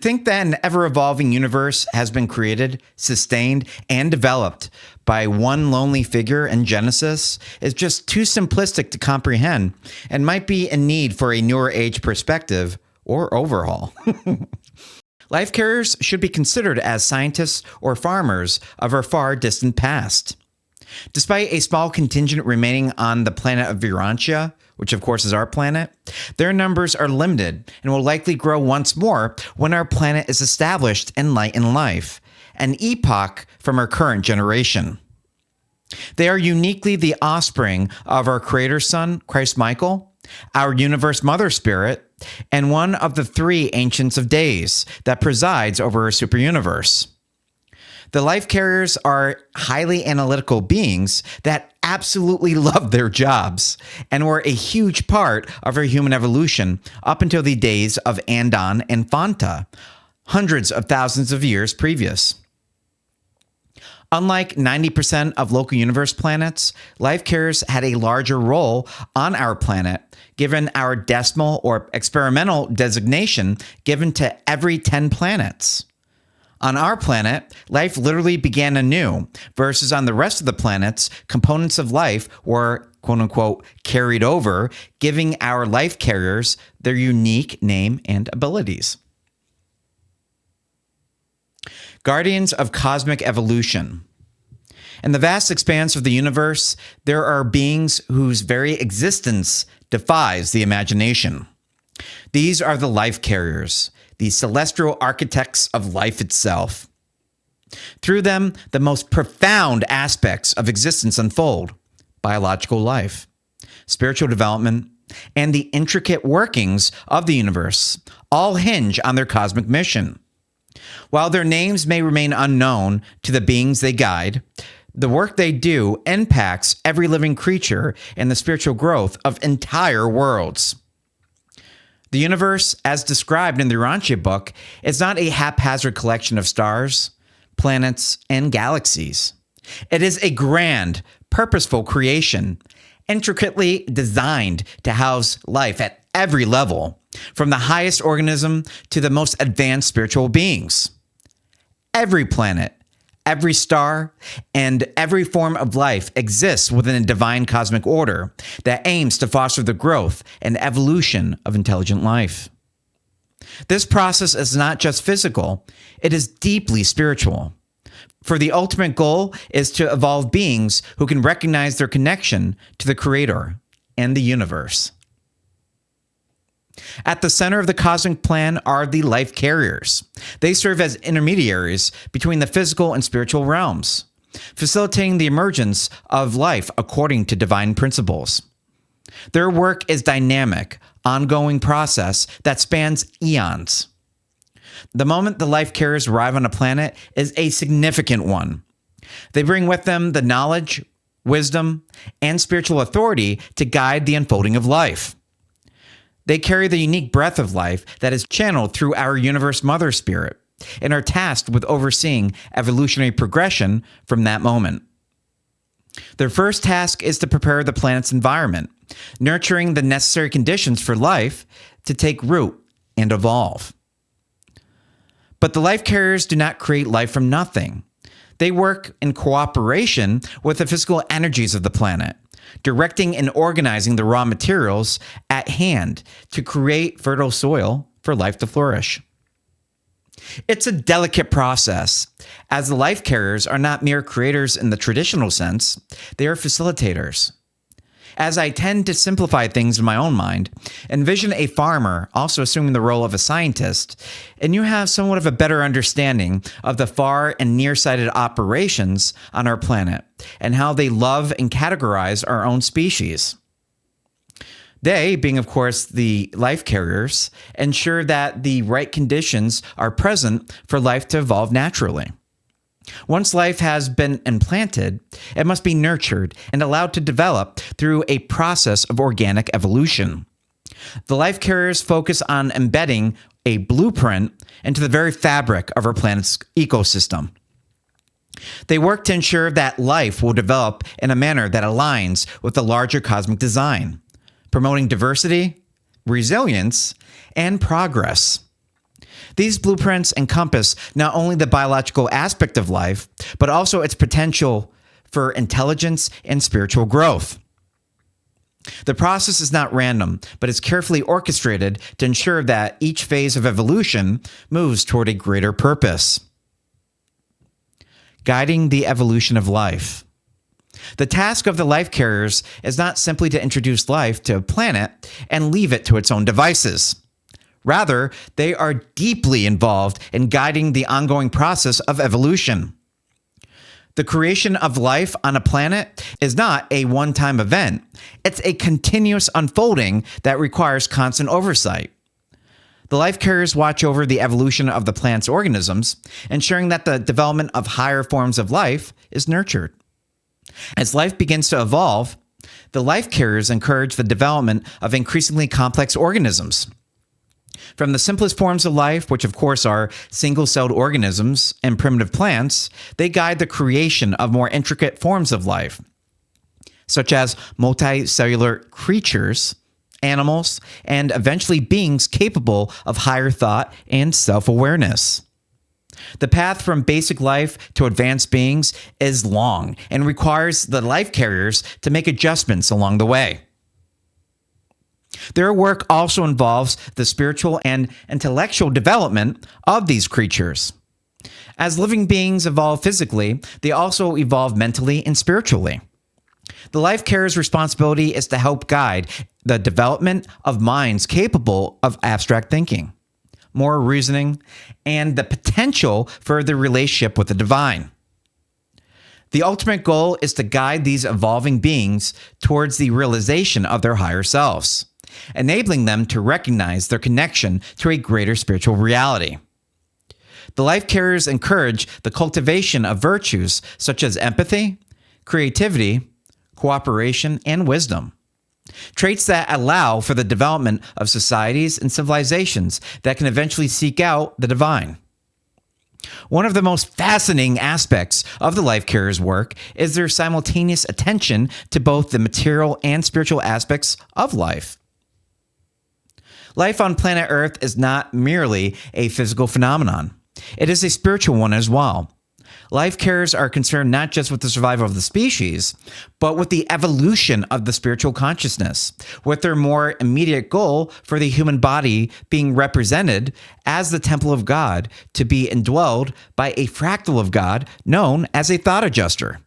think that an ever-evolving universe has been created, sustained, and developed by one lonely figure in Genesis is just too simplistic to comprehend and might be in need for a newer age perspective or overhaul. Life carriers should be considered as scientists or farmers of our far distant past. Despite a small contingent remaining on the planet of Urantia, which of course is our planet, their numbers are limited and will likely grow once more when our planet is established in light and life, an epoch from our current generation. They are uniquely the offspring of our Creator's Son, Christ Michael, our Universe Mother Spirit, and one of the three Ancients of Days that presides over our superuniverse. The life carriers are highly analytical beings that absolutely love their jobs and were a huge part of our human evolution up until the days of Andon and Fanta, hundreds of thousands of years previous. Unlike 90% of local universe planets, life carriers had a larger role on our planet, given our decimal or experimental designation given to every 10 planets. On our planet, life literally began anew, versus on the rest of the planets, components of life were, quote-unquote, carried over, giving our life carriers their unique name and abilities. Guardians of cosmic evolution. In the vast expanse of the universe, there are beings whose very existence defies the imagination. These are the life carriers, the celestial architects of life itself. Through them, the most profound aspects of existence unfold: biological life, spiritual development, and the intricate workings of the universe all hinge on their cosmic mission. While their names may remain unknown to the beings they guide, the work they do impacts every living creature and the spiritual growth of entire worlds. The universe, as described in the Urantia Book, is not a haphazard collection of stars, planets, and galaxies. It is a grand, purposeful creation, intricately designed to house life at every level, from the highest organism to the most advanced spiritual beings. Every planet, every star, and every form of life exists within a divine cosmic order that aims to foster the growth and evolution of intelligent life. This process is not just physical, it is deeply spiritual. For the ultimate goal is to evolve beings who can recognize their connection to the Creator and the universe. At the center of the cosmic plan are the life carriers. They serve as intermediaries between the physical and spiritual realms, facilitating the emergence of life according to divine principles. Their work is dynamic, ongoing process that spans eons. The moment the life carriers arrive on a planet is a significant one. They bring with them the knowledge, wisdom, and spiritual authority to guide the unfolding of life. They carry the unique breath of life that is channeled through our Universe Mother Spirit and are tasked with overseeing evolutionary progression from that moment. Their first task is to prepare the planet's environment, nurturing the necessary conditions for life to take root and evolve. But the life carriers do not create life from nothing. They work in cooperation with the physical energies of the planet, directing and organizing the raw materials at hand to create fertile soil for life to flourish. It's a delicate process, as the life carriers are not mere creators in the traditional sense, they are facilitators. As I tend to simplify things in my own mind, envision a farmer also assuming the role of a scientist, and you have somewhat of a better understanding of the far and nearsighted operations on our planet and how they love and categorize our own species. They, being of course the life carriers, ensure that the right conditions are present for life to evolve naturally. Once life has been implanted, it must be nurtured and allowed to develop through a process of organic evolution. The life carriers focus on embedding a blueprint into the very fabric of our planet's ecosystem. They work to ensure that life will develop in a manner that aligns with the larger cosmic design, promoting diversity, resilience, and progress. These blueprints encompass not only the biological aspect of life, but also its potential for intelligence and spiritual growth. The process is not random, but is carefully orchestrated to ensure that each phase of evolution moves toward a greater purpose. Guiding the evolution of life. The task of the life carriers is not simply to introduce life to a planet and leave it to its own devices. Rather, they are deeply involved in guiding the ongoing process of evolution. The creation of life on a planet is not a one-time event. It's a continuous unfolding that requires constant oversight. The life carriers watch over the evolution of the plant's organisms, ensuring that the development of higher forms of life is nurtured. As life begins to evolve, the life carriers encourage the development of increasingly complex organisms. From the simplest forms of life, which of course are single-celled organisms and primitive plants, they guide the creation of more intricate forms of life, such as multicellular creatures, animals, and eventually beings capable of higher thought and self-awareness. The path from basic life to advanced beings is long and requires the life carriers to make adjustments along the way. Their work also involves the spiritual and intellectual development of these creatures. As living beings evolve physically, they also evolve mentally and spiritually. The life carrier's responsibility is to help guide the development of minds capable of abstract thinking, moral reasoning, and the potential for the relationship with the divine. The ultimate goal is to guide these evolving beings towards the realization of their higher selves, enabling them to recognize their connection to a greater spiritual reality. The life carriers encourage the cultivation of virtues such as empathy, creativity, cooperation, and wisdom. Traits that allow for the development of societies and civilizations that can eventually seek out the divine. One of the most fascinating aspects of the life carrier's work is their simultaneous attention to both the material and spiritual aspects of life. Life on planet Earth is not merely a physical phenomenon. It is a spiritual one as well. Life carriers are concerned not just with the survival of the species, but with the evolution of the spiritual consciousness, with their more immediate goal for the human body being represented as the temple of God to be indwelled by a fractal of God known as a thought adjuster.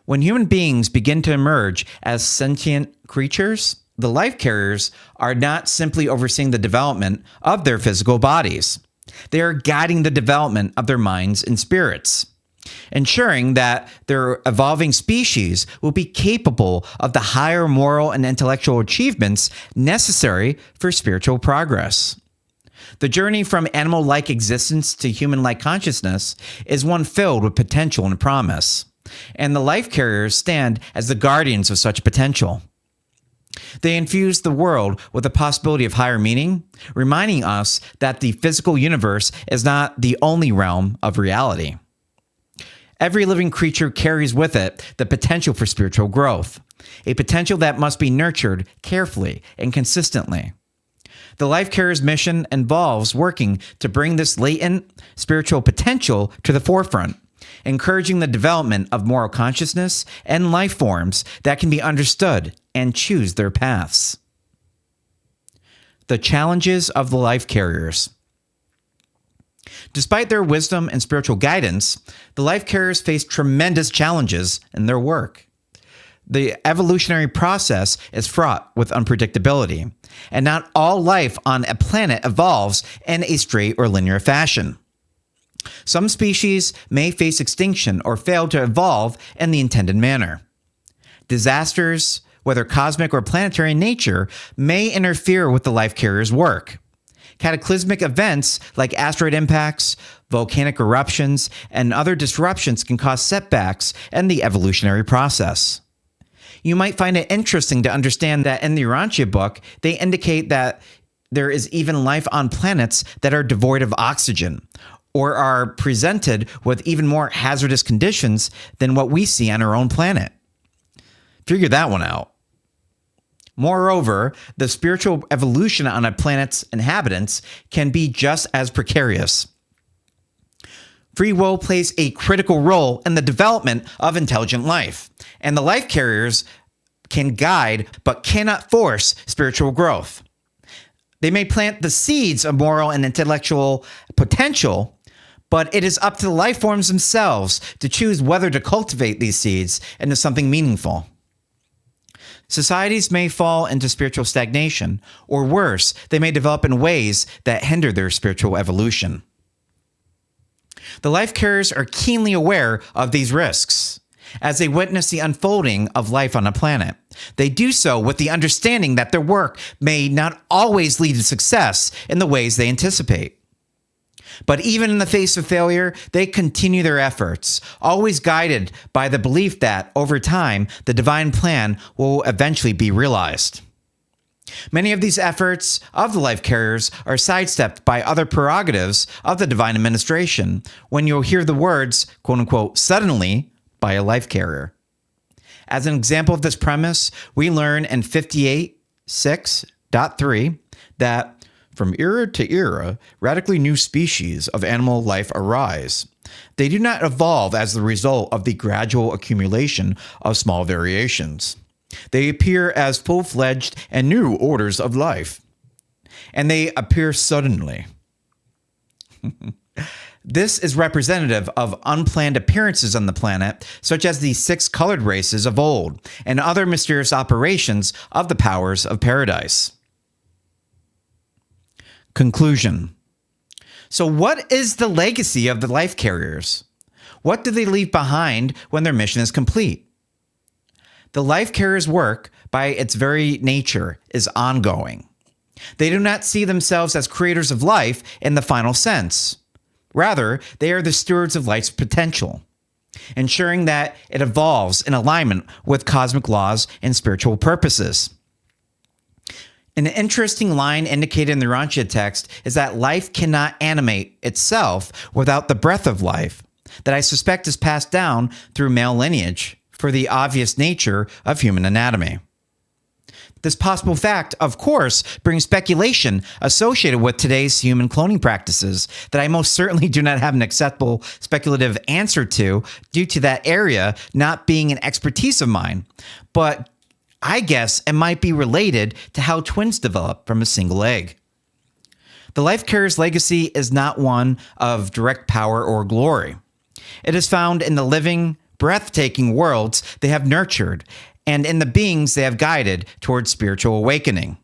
When human beings begin to emerge as sentient creatures, the life carriers are not simply overseeing the development of their physical bodies. They are guiding the development of their minds and spirits, ensuring that their evolving species will be capable of the higher moral and intellectual achievements necessary for spiritual progress. The journey from animal-like existence to human-like consciousness is one filled with potential and promise, and the life carriers stand as the guardians of such potential. They infuse the world with the possibility of higher meaning, reminding us that the physical universe is not the only realm of reality. Every living creature carries with it the potential for spiritual growth, a potential that must be nurtured carefully and consistently. The life carrier's mission involves working to bring this latent spiritual potential to the forefront, encouraging the development of moral consciousness and life forms that can be understood and choose their paths. The challenges of the life carriers. Despite their wisdom and spiritual guidance, the life carriers face tremendous challenges in their work. The evolutionary process is fraught with unpredictability, and not all life on a planet evolves in a straight or linear fashion. Some species may face extinction or fail to evolve in the intended manner. Disasters, whether cosmic or planetary in nature, may interfere with the life carrier's work. Cataclysmic events like asteroid impacts, volcanic eruptions, and other disruptions can cause setbacks in the evolutionary process. You might find it interesting to understand that in the Urantia Book, they indicate that there is even life on planets that are devoid of oxygen, or are presented with even more hazardous conditions than what we see on our own planet. Figure that one out. Moreover, the spiritual evolution on a planet's inhabitants can be just as precarious. Free will plays a critical role in the development of intelligent life, and the life carriers can guide but cannot force spiritual growth. They may plant the seeds of moral and intellectual potential, but it is up to the life forms themselves to choose whether to cultivate these seeds into something meaningful. Societies may fall into spiritual stagnation, or worse, they may develop in ways that hinder their spiritual evolution. The life carriers are keenly aware of these risks. As they witness the unfolding of life on a planet, they do so with the understanding that their work may not always lead to success in the ways they anticipate. But even in the face of failure, they continue their efforts, always guided by the belief that, over time, the divine plan will eventually be realized. Many of these efforts of the life carriers are sidestepped by other prerogatives of the divine administration when you'll hear the words, quote unquote, suddenly, by a life carrier. As an example of this premise, we learn in 58.6.3 that from era to era, radically new species of animal life arise. They do not evolve as the result of the gradual accumulation of small variations. They appear as full-fledged and new orders of life. And they appear suddenly. This is representative of unplanned appearances on the planet, such as the 6 colored races of old and other mysterious operations of the powers of paradise. Conclusion. So what is the legacy of the life carriers? What do they leave behind when their mission is complete? The life carriers' work, by its very nature, is ongoing. They do not see themselves as creators of life in the final sense. Rather, they are the stewards of life's potential, ensuring that it evolves in alignment with cosmic laws and spiritual purposes. An interesting line indicated in the Urantia text is that life cannot animate itself without the breath of life, that I suspect is passed down through male lineage for the obvious nature of human anatomy. This possible fact, of course, brings speculation associated with today's human cloning practices that I most certainly do not have an acceptable speculative answer to due to that area not being an expertise of mine. But I guess it might be related to how twins develop from a single egg. The life carrier's legacy is not one of direct power or glory. It is found in the living, breathtaking worlds they have nurtured and in the beings they have guided towards spiritual awakening.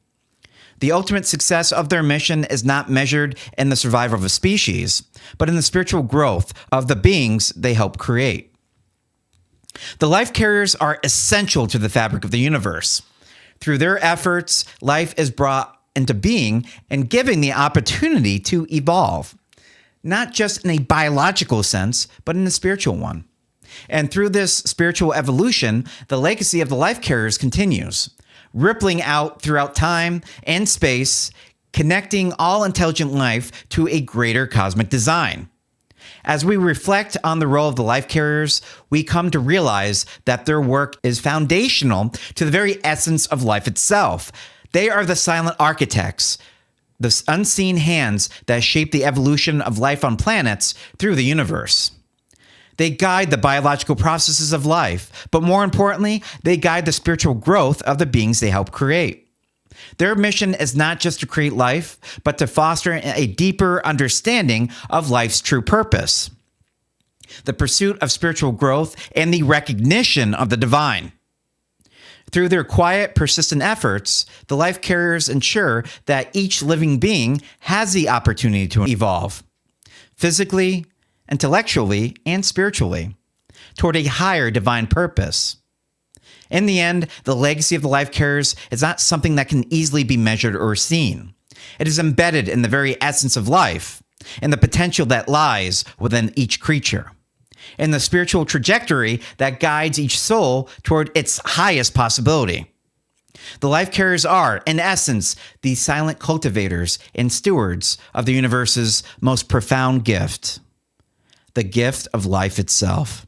The ultimate success of their mission is not measured in the survival of a species, but in the spiritual growth of the beings they help create. The life carriers are essential to the fabric of the universe. Through their efforts, life is brought into being and given the opportunity to evolve, not just in a biological sense, but in a spiritual one. And through this spiritual evolution, the legacy of the life carriers continues, rippling out throughout time and space, connecting all intelligent life to a greater cosmic design. As we reflect on the role of the life carriers, we come to realize that their work is foundational to the very essence of life itself. They are the silent architects, the unseen hands that shape the evolution of life on planets through the universe. They guide the biological processes of life, but more importantly, they guide the spiritual growth of the beings they help create. Their mission is not just to create life, but to foster a deeper understanding of life's true purpose, the pursuit of spiritual growth, and the recognition of the divine. Through their quiet, persistent efforts, the life carriers ensure that each living being has the opportunity to evolve, physically, intellectually, and spiritually, toward a higher divine purpose. In the end, the legacy of the life carriers is not something that can easily be measured or seen. It is embedded in the very essence of life and the potential that lies within each creature, and the spiritual trajectory that guides each soul toward its highest possibility. The life carriers are, in essence, the silent cultivators and stewards of the universe's most profound gift, the gift of life itself.